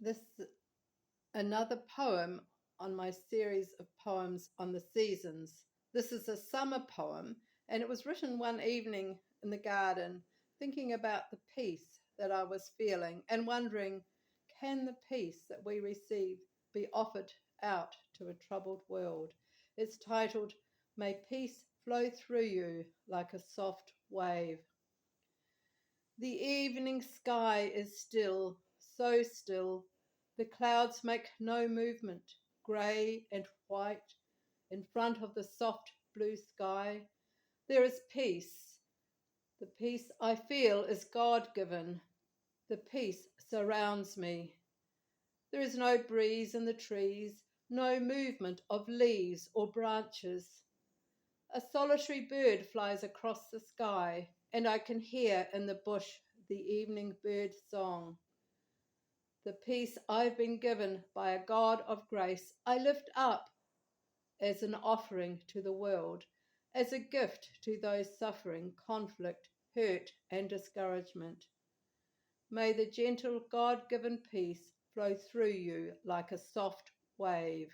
This another poem on my series of poems on the seasons. This is a summer poem, and it was written one evening in the garden, thinking about the peace that I was feeling and wondering, can the peace that we receive be offered out to a troubled world? It's titled, May Peace Flow Through You Like a Soft Wave. The evening sky is still, so still. The clouds make no movement, grey and white. In front of the soft blue sky, there is peace. The peace I feel is God-given. The peace surrounds me. There is no breeze in the trees, no movement of leaves or branches. A solitary bird flies across the sky, and I can hear in the bush the evening bird song. The peace I've been given by a God of grace, I lift up as an offering to the world, as a gift to those suffering conflict, hurt, and discouragement. May the gentle God-given peace flow through you like a soft wave.